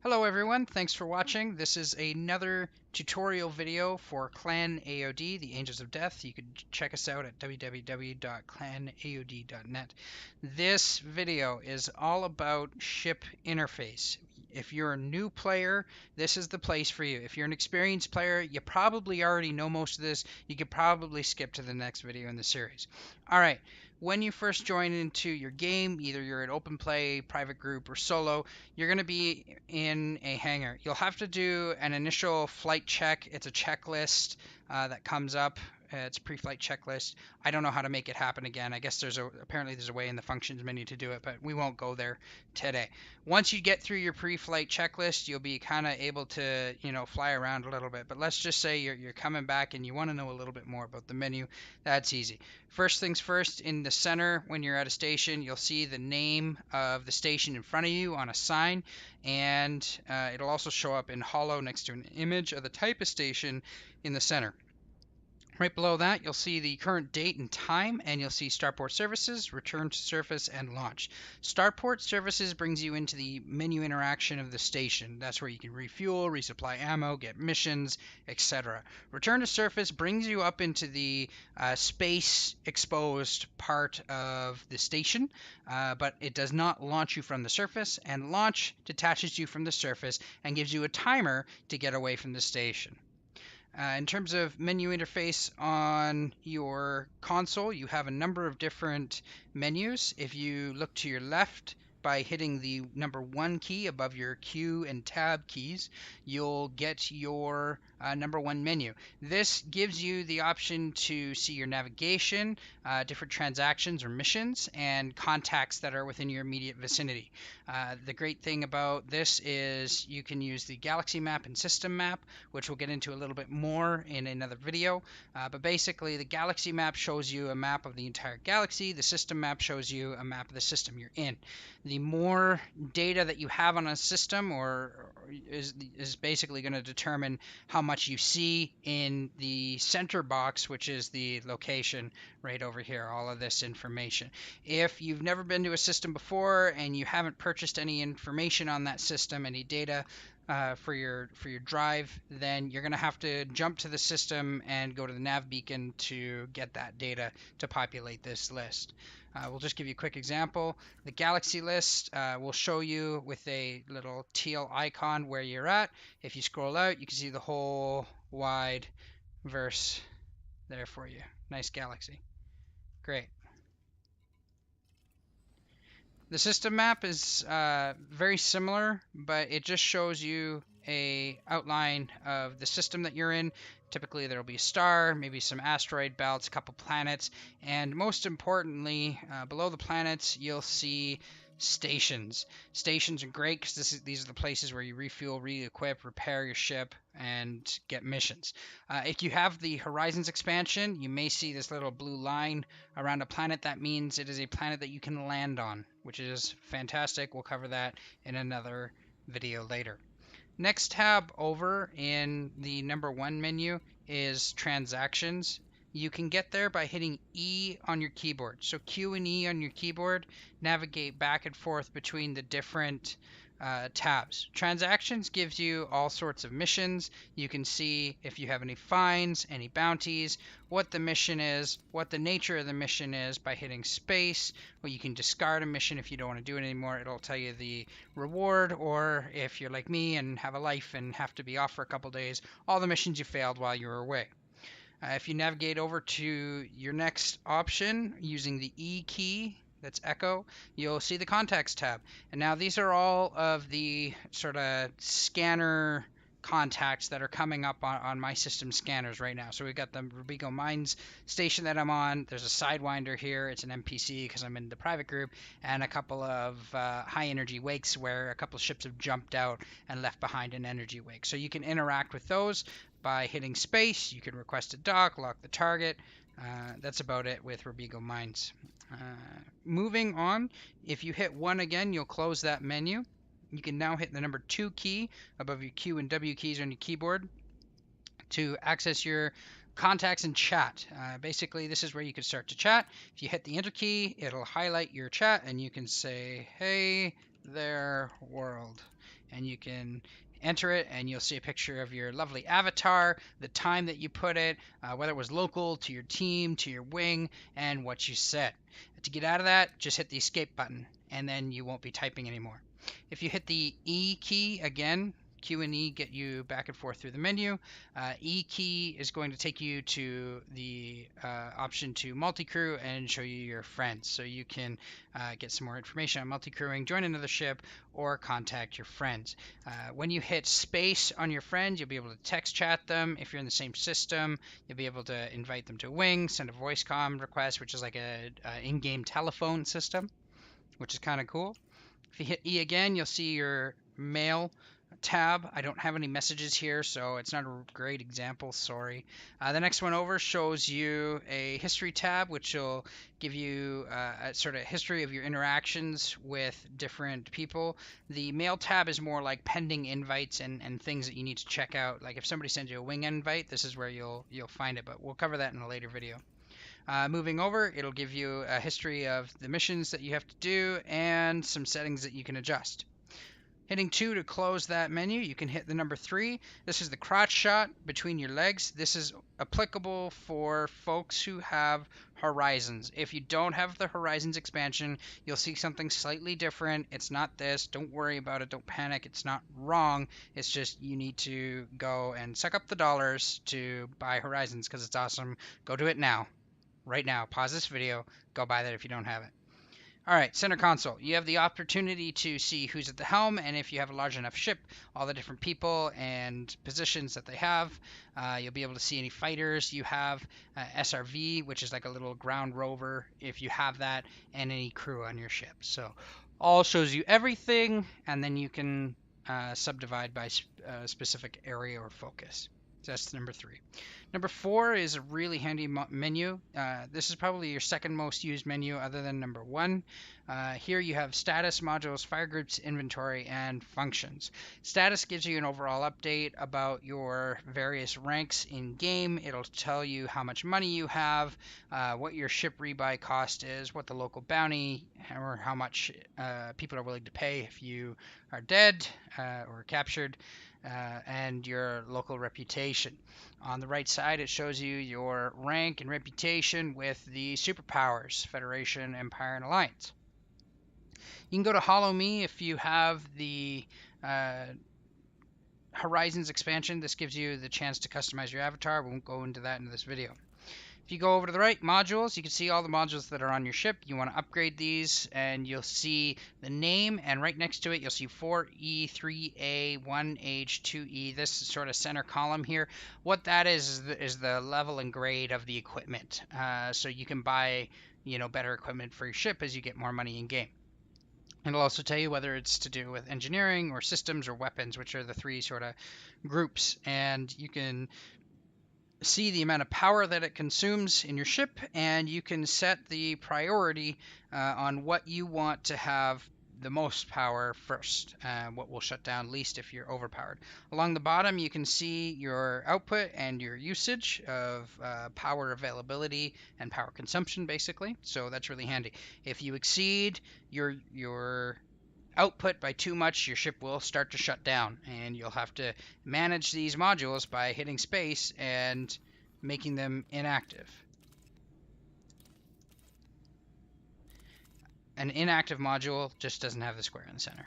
Hello everyone, thanks for watching. This is another tutorial video for Clan AOD, the Angels of Death. You can check us out at www.clanaod.net. This video is all about ship interface. If you're a new player, this is the place for you. If you're an experienced player, you probably already know most of this. You could probably skip to the next video in the series. All right, when you first join into your game, either you're at open play, private group, or solo, you're going to be in a hangar. You'll have to do an initial flight check. It's a checklist that comes up. It's a pre-flight checklist. I don't know how to make it happen again. I guess apparently there's a way in the functions menu to do it, but we won't go there today. Once you get through your pre-flight checklist, you'll be kind of able to, fly around a little bit. But let's just say you're coming back and you want to know a little bit more about the menu. That's easy. First things first, in the center, when you're at a station, you'll see the name of the station in front of you on a sign, and it'll also show up in hollow next to an image of the type of station in the center. Right below that, you'll see the current date and time, and you'll see Starport Services, Return to Surface, and Launch. Starport Services brings you into the menu interaction of the station. That's where you can refuel, resupply ammo, get missions, etc. Return to Surface brings you up into the space exposed part of the station, but it does not launch you from the surface, and Launch detaches you from the surface and gives you a timer to get away from the station. In terms of menu interface on your console, you have a number of different menus. If you look to your left by hitting the number 1 key above your Q and Tab keys, you'll get your number 1 menu. This gives you the option to see your navigation, different transactions or missions, and contacts that are within your immediate vicinity. The great thing about this is you can use the galaxy map and system map, which we'll get into a little bit more in another video. But basically, the galaxy map shows you a map of the entire galaxy. The system map shows you a map of the system you're in. The more data that you have on a system is basically going to determine how much you see in the center box, which is the location right over here, all of this information. If you've never been to a system before and you haven't purchased any information on that system, any data for your drive, then you're going to have to jump to the system and go to the nav beacon to get that data to populate this list. We'll just give you a quick example. The galaxy list will show you with a little teal icon where you're at. If you scroll out, you can see the whole wide verse there for you. Nice galaxy. Great. The system map is very similar, but it just shows you a outline of the system that you're in. Typically there'll be a star, maybe some asteroid belts, a couple planets, and most importantly, below the planets, you'll see stations. Stations are great because these are the places where you refuel, re-equip, repair your ship, and get missions. If you have the Horizons expansion, you may see this little blue line around a planet. That means it is a planet that you can land on, which is fantastic. We'll cover that in another video later. Next tab over in the number 1 menu is transactions. You can get there by hitting E on your keyboard. So Q and E on your keyboard navigate back and forth between the different tabs. Transactions gives you all sorts of missions. You can see if you have any fines, any bounties, what the mission is, what the nature of the mission is by hitting space. Well, you can discard a mission if you don't want to do it anymore. It'll tell you the reward, or if you're like me and have a life and have to be off for a couple days, all the missions you failed while you were away. If you navigate over to your next option using the E key, that's Echo, you'll see the Contacts tab. And now these are all of the sort of scanner contacts that are coming up on my system scanners right now. So we've got the Rubigo Mines station that I'm on. There's a Sidewinder here. It's an NPC because I'm in the private group, and a couple of high energy wakes where a couple of ships have jumped out and left behind an energy wake. So you can interact with those by hitting space. You can request a dock, lock the target. That's about it with Rubigo Mines. Moving on, if you hit 1 again, you'll close that menu. You can now hit the number 2 key above your Q and W keys on your keyboard to access your contacts and chat. Basically, this is where you can start to chat. If you hit the enter key, it'll highlight your chat and you can say, "Hey there, world." and you can enter it, and you'll see a picture of your lovely avatar, the time that you put it, whether it was local to your team, to your wing, and what you said. To get out of that, just hit the escape button, and then you won't be typing anymore. If you hit the E key again, Q and E get you back and forth through the menu. E key is going to take you to the option to multi-crew and show you your friends. So you can get some more information on multi-crewing, join another ship, or contact your friends. When you hit space on your friends, you'll be able to text chat them. If you're in the same system, you'll be able to invite them to Wing, send a voice comm request, which is like a in-game telephone system, which is kind of cool. If you hit E again, you'll see your mail tab. I don't have any messages here, so it's not a great example, sorry. The next one over shows you a history tab, which will give you a sort of history of your interactions with different people. The mail tab is more like pending invites and things that you need to check out. Like if somebody sends you a wing invite, this is where you'll find it, but we'll cover that in a later video. Moving over, it'll give you a history of the missions that you have to do and some settings that you can adjust. Hitting 2 to close that menu, you can hit the number 3. This is the crotch shot between your legs. This is applicable for folks who have Horizons. If you don't have the Horizons expansion, you'll see something slightly different. It's not this. Don't worry about it. Don't panic. It's not wrong. It's just you need to go and suck up the dollars to buy Horizons because it's awesome. Go do it now. Right now. Pause this video. Go buy that if you don't have it. All right, center console. You have the opportunity to see who's at the helm, and if you have a large enough ship, all the different people and positions that they have. You'll be able to see any fighters you have, SRV, which is like a little ground rover, if you have that, and any crew on your ship. So all shows you everything, and then you can subdivide by specific area or focus. So that's number 3. Number 4 is a really handy menu. This is probably your second most used menu other than number 1. Here you have status, modules, fire groups, inventory, and functions. Status gives you an overall update about your various ranks in game. It'll tell you how much money you have, what your ship rebuy cost is, what the local bounty, or how much people are willing to pay if you are dead or captured. And your local reputation. On the right side, it shows you your rank and reputation with the superpowers, Federation, Empire, and Alliance. You can go to Hollow Me if you have the Horizons expansion. This gives you the chance to customize your avatar. We won't go into that in this video. If you go over to the right, modules, you can see all the modules that are on your ship. You want to upgrade these, and you'll see the name, and right next to it, you'll see 4E, 3A, 1H, 2E, this sort of center column here. What that is the level and grade of the equipment. So you can buy, better equipment for your ship as you get more money in game. It'll also tell you whether it's to do with engineering or systems or weapons, which are the 3 sort of groups, and you can see the amount of power that it consumes in your ship, and you can set the priority on what you want to have the most power first, what will shut down least if you're overpowered. Along the bottom, you can see your output and your usage of power availability and power consumption, basically. So that's really handy. If you exceed your output by too much, your ship will start to shut down, and you'll have to manage these modules by hitting space and making them inactive. An inactive module just doesn't have the square in the center.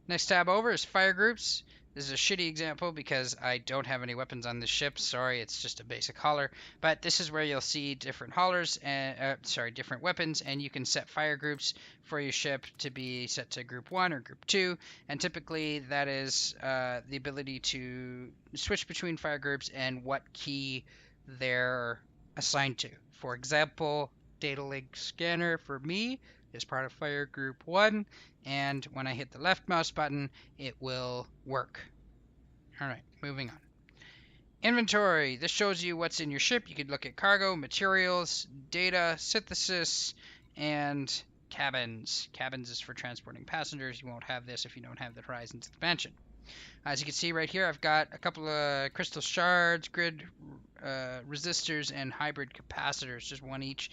Next tab over is fire groups. This is a shitty example because I don't have any weapons on this ship. Sorry, it's just a basic hauler. But this is where you'll see different haulers and different weapons, and you can set fire groups for your ship to be set to group 1 or group 2. And typically that is the ability to switch between fire groups and what key they're assigned to. For example, data link scanner for me is part of fire group 1, and when I hit the left mouse button, it will work. All right, moving on. Inventory. This shows you what's in your ship. You could look at cargo, materials, data, synthesis, and cabins. Cabins is for transporting passengers. You won't have this if you don't have the Horizons expansion. As you can see right here, I've got a couple of crystal shards, grid resistors, and hybrid capacitors, just one each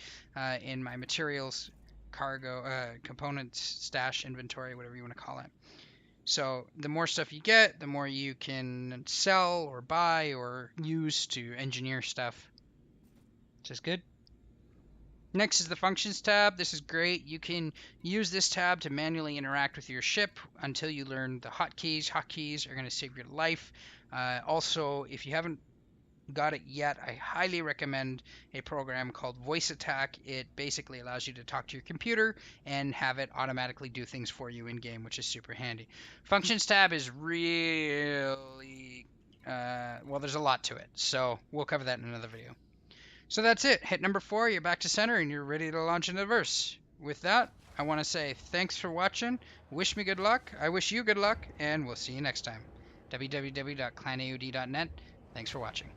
in my materials, cargo, components, stash, inventory, whatever you want to call it. So the more stuff you get, the more you can sell or buy or use to engineer stuff, which is good. Next is the Functions tab. This is great. You can use this tab to manually interact with your ship until you learn the hotkeys. Hotkeys are going to save your life. Also, if you haven't got it yet, I highly recommend a program called Voice Attack. It basically allows you to talk to your computer and have it automatically do things for you in game, which is super handy. Functions tab is really well, there's a lot to it, so we'll cover that in another video. So that's it. Hit number 4, you're back to center, and you're ready to launch into the verse. With that, I want to say thanks for watching. Wish me good luck. I wish you good luck, and we'll see you next time. www.clanaod.net. Thanks for watching.